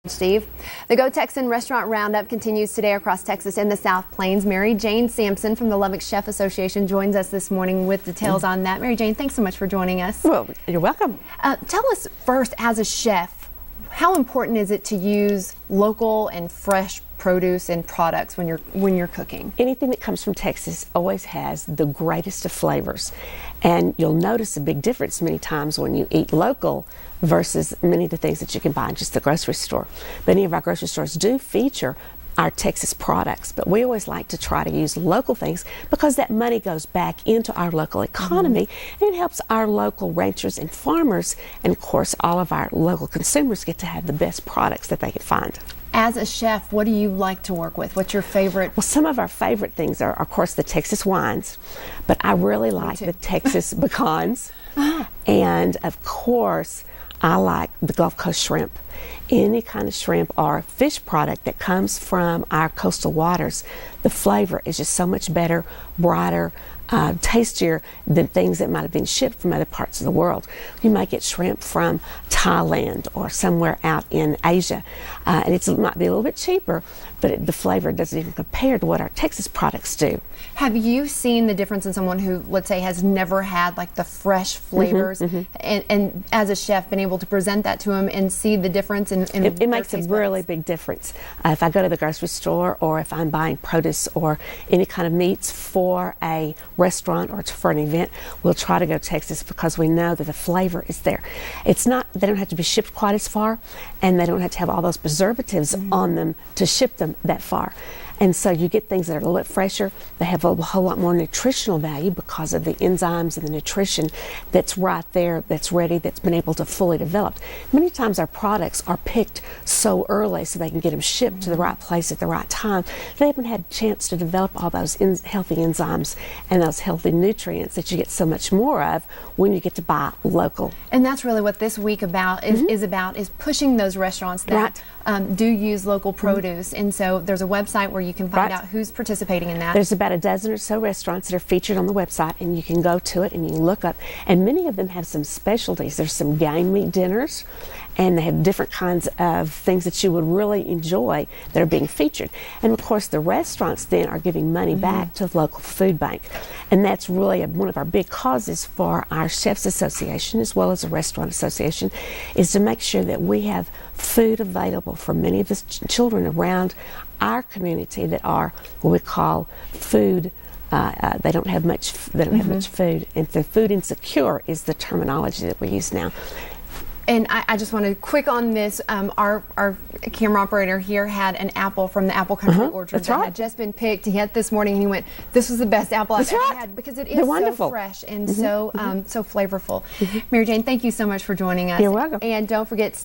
Steve. The GO TEXAN Restaurant Round-Up continues today across Texas and the South Plains. Mary Jane Sampson from the Lubbock Chef Association joins us this morning with details on that. Mary Jane, thanks so much for joining us. Well, you're welcome. Tell us first, as a chef, how important is it to use local and fresh produce and products when you're cooking? Anything that comes from Texas always has the greatest of flavors, and you'll notice a big difference many times when you eat local versus many of the things that you can buy in just the grocery store. Many of our grocery stores do feature our Texas products, but we always like to try to use local things because that money goes back into our local economy, and it helps our local ranchers and farmers, and of course all of our local consumers get to have the best products that they can find. As a chef, what do you like to work with? What's your favorite? Well, some of our favorite things are, of course, the Texas wines, but I really like the Texas pecans, and of course, I like the Gulf Coast shrimp. Any kind of shrimp or fish product that comes from our coastal waters, the flavor is just so much better, brighter, tastier than things that might have been shipped from other parts of the world. You might get shrimp from Thailand or somewhere out in Asia, and it might be a little bit cheaper, but the flavor doesn't even compare to what our Texas products do. Have you seen the difference in someone who, let's say, has never had like the fresh flavors, and as a chef been able to present that to them and see the difference in it makes a really big difference. If I go to the grocery store, or if I'm buying produce or any kind of meats for a restaurant or for an event, we'll try to go Texas because we know that the flavor is there. It's not, they don't have to be shipped quite as far, and they don't have to have all those preservatives on them to ship them that far. And so you get things that are a little bit fresher. They have a whole lot more nutritional value because of the enzymes and the nutrition that's right there, that's ready, that's been able to fully develop. Many times our products are picked so early so they can get them shipped to the right place at the right time. They haven't had a chance to develop all those healthy enzymes and those healthy nutrients that you get so much more of when you get to buy local. And that's really what this week is pushing those restaurants that do use local produce. And so there's a website where you can find out who's participating in that. There's about a dozen or so restaurants that are featured on the website, and you can go to it and you can look up, and many of them have some specialties. There's some game meat dinners, and they have different kinds of things that you would really enjoy that are being featured. And of course the restaurants then are giving money back to the local food bank, and that's really one of our big causes for our Chefs Association as well as the Restaurant Association, is to make sure that we have food available for many of the children around our community that are what we call food. They don't have much food, and the food insecure is the terminology that we use now. And I just want to quick on this. Our camera operator here had an apple from the Apple Country Orchard that had just been picked. He had it this morning, and he went, "This was the best apple I've ever had," because it is so fresh and so flavorful. Mary Jane, thank you so much for joining us. You're welcome. And don't forget.